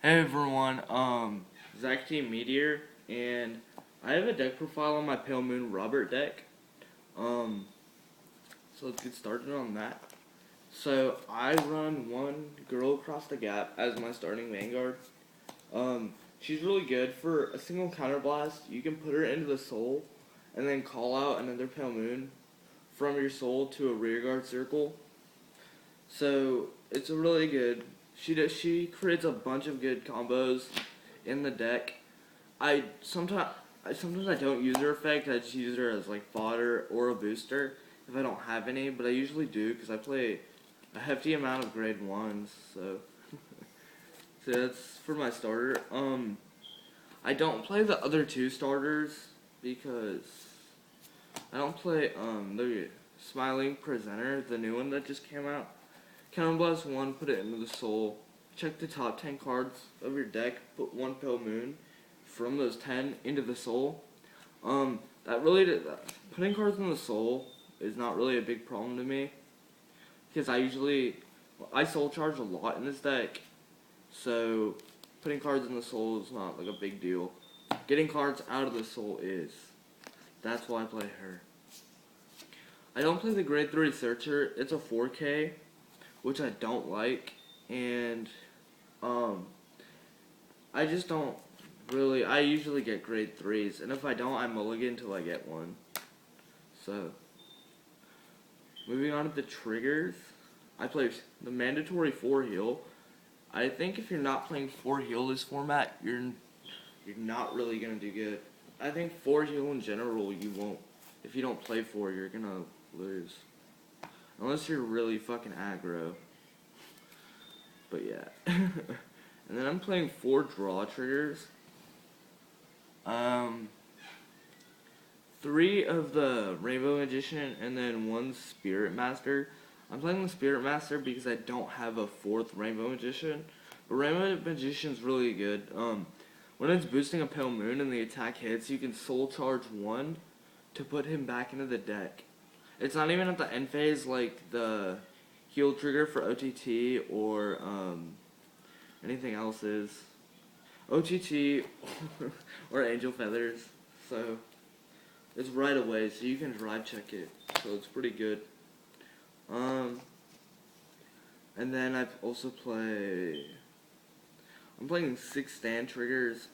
Hey everyone, Zach T. Meteor, and I have a deck profile on my Pale Moon Robert deck. Um, so let's get started on that. So I run one Girl Across the Gap as my starting Vanguard. She's really good for a single counterblast. You can put her into the soul, and then call out another Pale Moon from your soul to a rearguard circle. So it's a really good. She creates a bunch of good combos in the deck. I sometimes I don't use her effect. I just use her as like fodder or a booster if I don't have any. But I usually do because I play a hefty amount of grade ones. So that's for my starter. I don't play the other two starters because I don't play the Smiling Presenter, the new one that just came out. Counterblast one, put it into the soul. Check the top 10 cards of your deck. Put one Pale Moon from those 10 into the soul. That really putting cards in the soul is not really a big problem to me because I soul charge a lot in this deck, so putting cards in the soul is not like a big deal. Getting cards out of the soul is. That's why I play her. I don't play the grade 3 Searcher. It's a 4K, which I don't like, and um, I just don't really. I usually get grade 3s, and if I don't, I mulligan until I get one. So, moving on to the triggers, I play the mandatory 4 heal. I think if you're not playing 4 heal this format, you're not really gonna do good. I think 4 heal in general, you won't. If you don't play 4, you're gonna lose. Unless you're really fucking aggro. But yeah. And then I'm playing 4 draw triggers. 3 of the Rainbow Magician and then 1 Spirit Master. I'm playing the Spirit Master because I don't have a 4th Rainbow Magician. But Rainbow Magician's really good. When it's boosting a Pale Moon and the attack hits, you can soul charge 1 to put him back into the deck. It's not even at the end phase like the heal trigger for OTT or anything else is. OTT or Angel Feathers. So it's right away, so you can drive check it. So it's pretty good. And then I also play. I'm playing 6 stand triggers.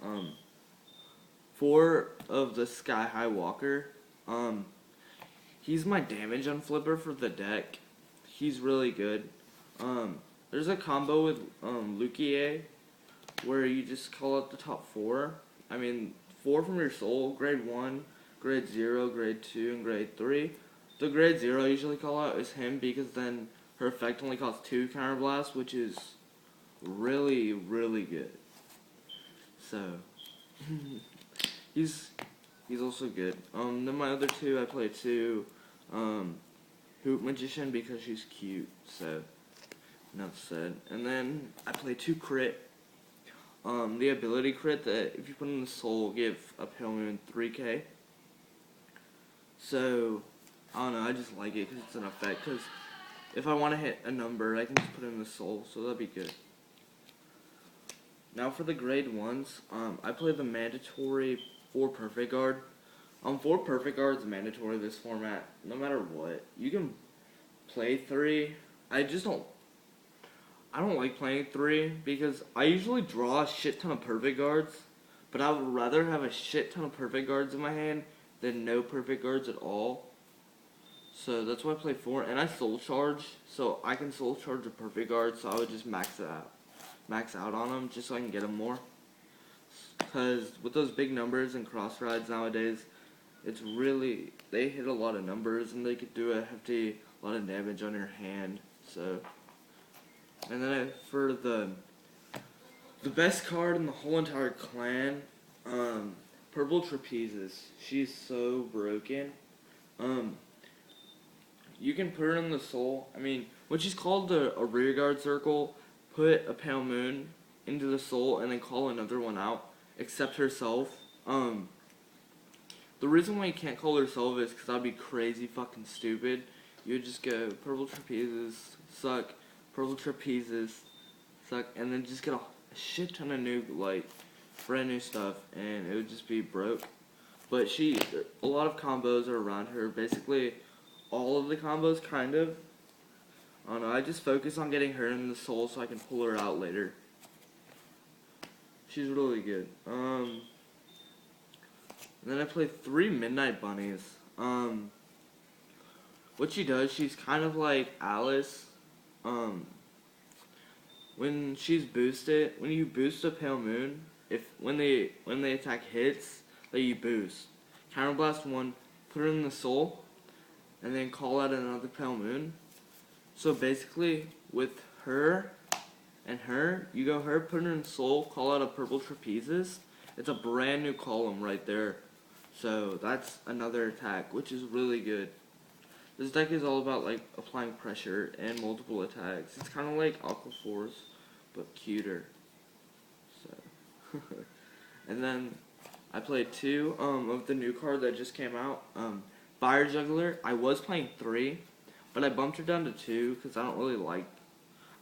4 of the Sky High Walker. He's my damage unflipper for the deck. He's really good. There's a combo with Lukie where you just call out the top 4. I mean, 4 from your soul, grade 1, grade 0, grade 2, and grade 3. The grade 0 I usually call out is him because then her effect only costs 2 counterblasts, which is really, really good. So, he's also good. Then my other 2, I play 2 Hoop Magician because she's cute, so enough said. And then I play 2 crit. The ability crit that if you put in the soul give a Pale Moon 3k. So, I don't know, I just like it because it's an effect. Because if I want to hit a number, I can just put it in the soul, so that'd be good. Now for the grade 1s, I play the mandatory 4 Perfect Guard. 4 Perfect Guard is mandatory this format, no matter what. You can play 3. I don't like playing 3 because I usually draw a shit ton of Perfect Guards, but I would rather have a shit ton of Perfect Guards in my hand than no Perfect Guards at all. So that's why I play 4, and I soul charge, so I can soul charge a Perfect Guard, so I would just max out on them just so I can get them more. Because with those big numbers and cross rides nowadays, it's really, they hit a lot of numbers and they could do a hefty lot of damage on your hand. So, and then for the best card in the whole entire clan, Purple Trapezes. She's so broken. You can put her in the soul. I mean, when she's called a rearguard circle, put a Pale Moon into the soul and then call another one out, except herself. The reason why you can't call herself is because that'd be crazy fucking stupid. You would just go, Purple Trapezes suck, Purple Trapezes suck, and then just get a a shit ton of new, like, brand new stuff, and it would just be broke. But a lot of combos are around her. Basically, all of the combos, kind of. I don't know, I just focus on getting her in the soul so I can pull her out later. She's really good. And then I play 3 Midnight Bunnies. What she does, she's kind of like Alice. When she's boosted, when you boost a Pale Moon, when the attack hits, that you boost. Counterblast 1, put her in the soul, and then call out another Pale Moon. So basically, with her and her, you go her, put her in soul, call out a purple trapezes. It's a brand new column right there. So that's another attack, which is really good. This deck is all about like applying pressure and multiple attacks. It's kind of like Aqua Force, but cuter. So, and then I played 2 of the new card that just came out. Fire Juggler. I was playing 3, but I bumped her down to 2 because I don't really like.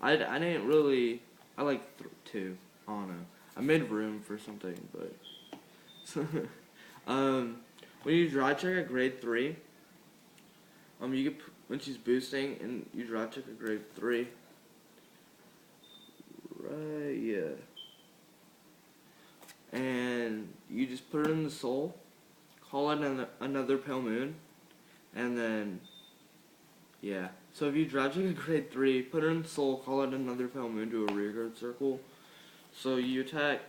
I didn't really. I like 2. I don't know. I made room for something, but when you drive check a grade 3, you get when she's boosting and you drive check a grade 3. Right, yeah. And you just put her in the soul, call out another Pale Moon, and then yeah. So if you drive check a grade 3, put her in the soul, call out another Pale Moon to a rearguard circle. So you attack,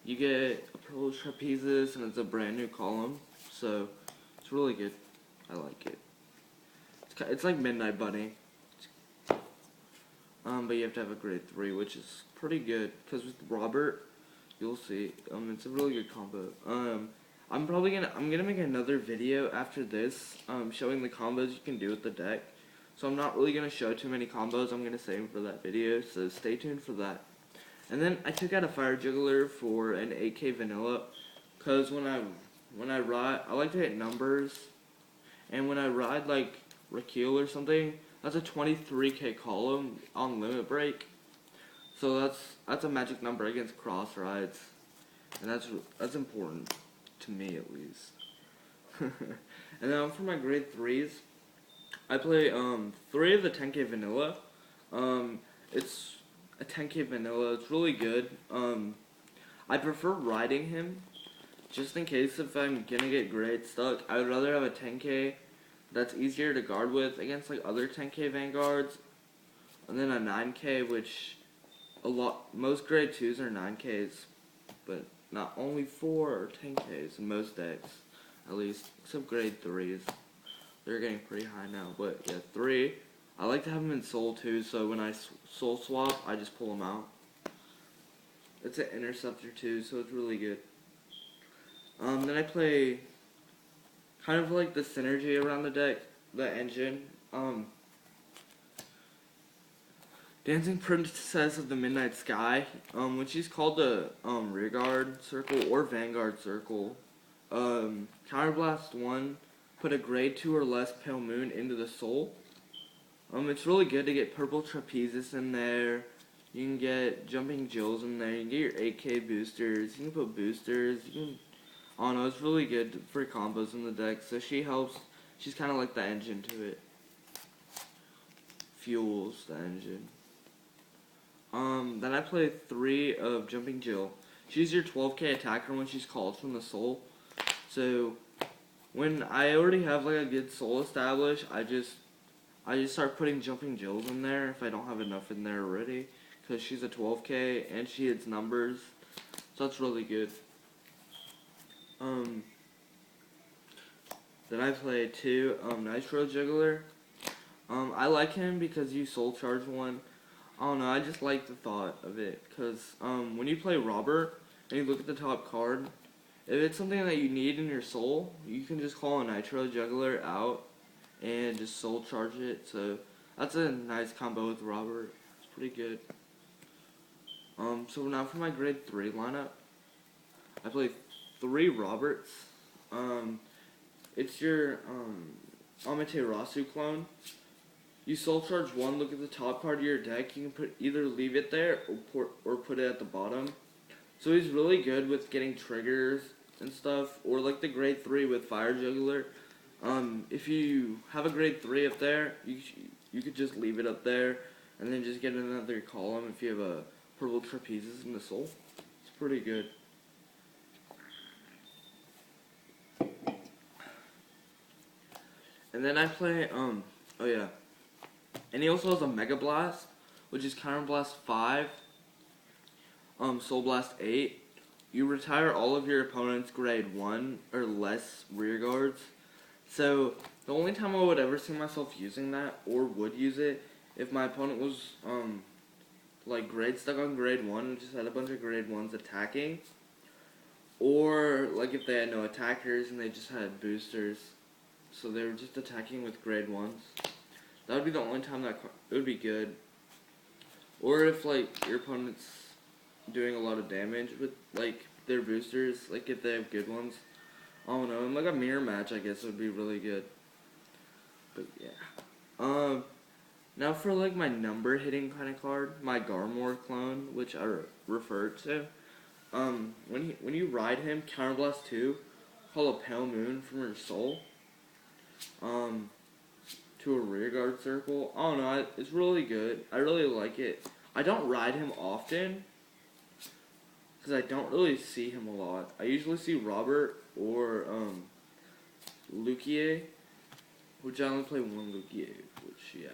you get a purple trapezes, and it's a brand new column. So it's really good. I like it. It's like Midnight Bunny. But you have to have a grade 3, which is pretty good. Because with Robert, you'll see. It's a really good combo. I'm gonna make another video after this, showing the combos you can do with the deck. So I'm not really gonna show too many combos. I'm gonna save them for that video. So stay tuned for that. And then I took out a Fire Juggler for an 8K vanilla, cause when I ride, I like to hit numbers, and when I ride like Rakeel or something, that's a 23K column on limit break. So that's a magic number against cross rides, and that's important to me at least. And then for my grade 3s, I play 3 of the 10K vanilla. It's a 10K vanilla. It's really good. I prefer riding him, just in case if I'm gonna get grade stuck. I would rather have a 10K that's easier to guard with against like other 10K vanguards, and then a 9K, which most grade 2s are 9Ks, but not only 4 or 10Ks in most decks, at least, except grade 3s. They're getting pretty high now, but yeah, 3. I like to have them in soul too, so when I soul swap, I just pull them out. It's an interceptor too, so it's really good. Then I play kind of like the synergy around the deck, the engine. Dancing Princess of the Midnight Sky, when she's called the rearguard circle or vanguard circle, Counterblast 1, put a grade 2 or less Pale Moon into the soul. It's really good to get purple trapezes in there. You can get jumping Jills in there. You can get your 8K boosters. You can put boosters. You can, I don't know, it's really good for combos in the deck. So she helps. She's kind of like the engine to it. Fuels the engine. Then I play 3 of Jumping Jill. She's your 12K attacker when she's called from the soul. So when I already have like a good soul established, I just start putting Jumping Jills in there if I don't have enough in there already, because she's a 12K and she hits numbers, so that's really good. Then I play 2 Nitro Juggler. I like him because you soul charge 1. I don't know, I just like the thought of it, because when you play Robert and you look at the top card, if it's something that you need in your soul, you can just call a Nitro Juggler out and just soul charge it. So that's a nice combo with Robert. It's pretty good. So now for my grade 3 lineup, I play 3 Roberts. It's your Amaterasu clone. you soul charge one, look at the top part of your deck. You can either leave it there or put it at the bottom. So he's really good with getting triggers and stuff, or like the grade 3 with Fire Juggler. If you have a grade 3 up there, you could just leave it up there, and then just get another column if you have a Purple Trapezes in the soul. It's pretty good. And then I play, oh yeah. And he also has a Mega Blast, which is Counter Blast 5, Soul Blast 8. You retire all of your opponent's grade 1 or less rear guards. So, the only time I would ever see myself using that, or would use it, if my opponent was, like, stuck on grade 1 and just had a bunch of grade 1s attacking. Or, like, if they had no attackers and they just had boosters. So they were just attacking with grade 1s. That would be the only time that it would be good. Or if, like, your opponent's doing a lot of damage with, like, their boosters, like, if they have good ones. I don't know, in, like, a mirror match, I guess, would be really good. But, yeah. Now for, like, my number hitting kind of card, my Garmor clone, which I referred to. When you ride him, Counterblast 2, call a Pale Moon from your soul. To a rear guard circle. I don't know, it's really good. I really like it. I don't ride him often, because I don't really see him a lot. I usually see Robert or, Luquier, which I only play one Luquier, which, yeah.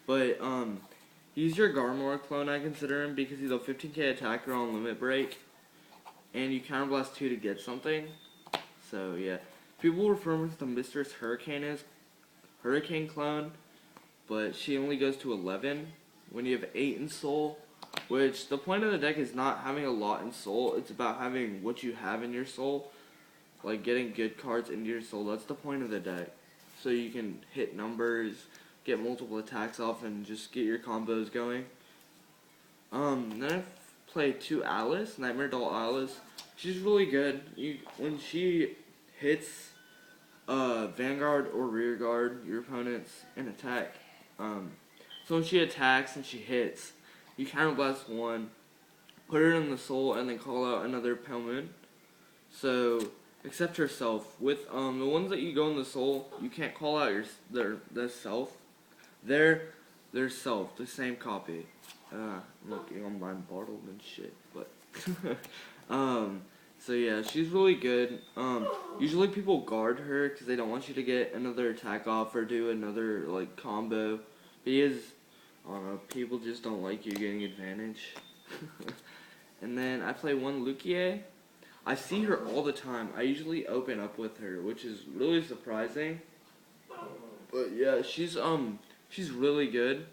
But, he's your Garmor clone, I consider him, because he's a 15k attacker on Limit Break, and you Counterblast 2 to get something. So, yeah. People refer him to Mistress Hurricane clone, but she only goes to 11 when you have 8 in soul, which the point of the deck is not having a lot in soul, it's about having what you have in your soul, like getting good cards into your soul. That's the point of the deck, so you can hit numbers, get multiple attacks off, and just get your combos going. Then I play 2 Alice, Nightmare Doll Alice. She's really good. When she hits Vanguard or rear guard your opponent's an attack. So when she attacks and she hits, you Counterblast 1, put her in the soul, and then call out another Pale Moon. So, except herself. With the ones that you go in the soul, you can't call out their self. Their self, the same copy. I'm looking on my bottle and shit, but so yeah, she's really good. Usually people guard her because they don't want you to get another attack off or do another, like, combo. Because, I don't know, people just don't like you getting advantage. And then I play 1 Luquier. I see her all the time. I usually open up with her, which is really surprising. But yeah, she's really good.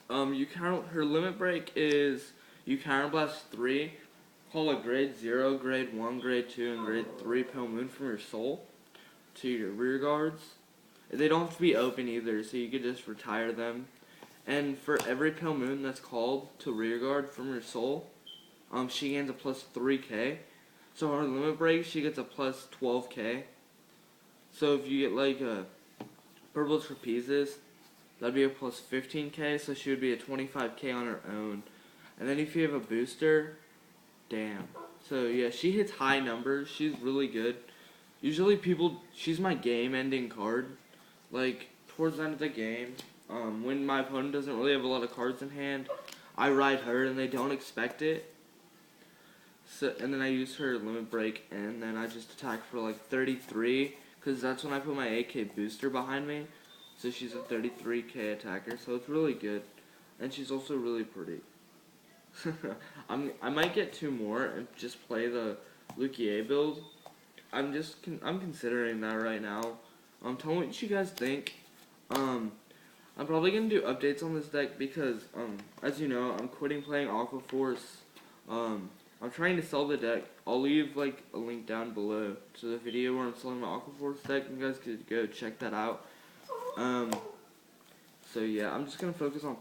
Her limit break is you Counterblast 3. Call a grade 0, grade 1, grade 2, and grade 3 Pale Moon from your soul to your rear guards. They don't have to be open either, so you could just retire them. And for every Pale Moon that's called to rear guard from your soul, she gains a plus 3k. So her limit break, she gets a plus 12k. So if you get like a Purple Trapezes, that'd be a plus 15k, so she would be a 25k on her own. And then if you have a booster, damn. So yeah, she hits high numbers. She's really good. Usually she's my game-ending card. Like, towards the end of the game, when my opponent doesn't really have a lot of cards in hand, I ride her and they don't expect it. So, and then I use her limit break, and then I just attack for like 33, because that's when I put my AK booster behind me. So she's a 33k attacker, so it's really good. And she's also really pretty. I might get 2 more and just play the Luquier build. I'm considering that right now. Tell me what you guys think. I'm probably gonna do updates on this deck because as you know, I'm quitting playing Aqua Force. I'm trying to sell the deck. I'll leave like a link down below to the video where I'm selling my Aqua Force deck. You guys could go check that out. So yeah, I'm just gonna focus on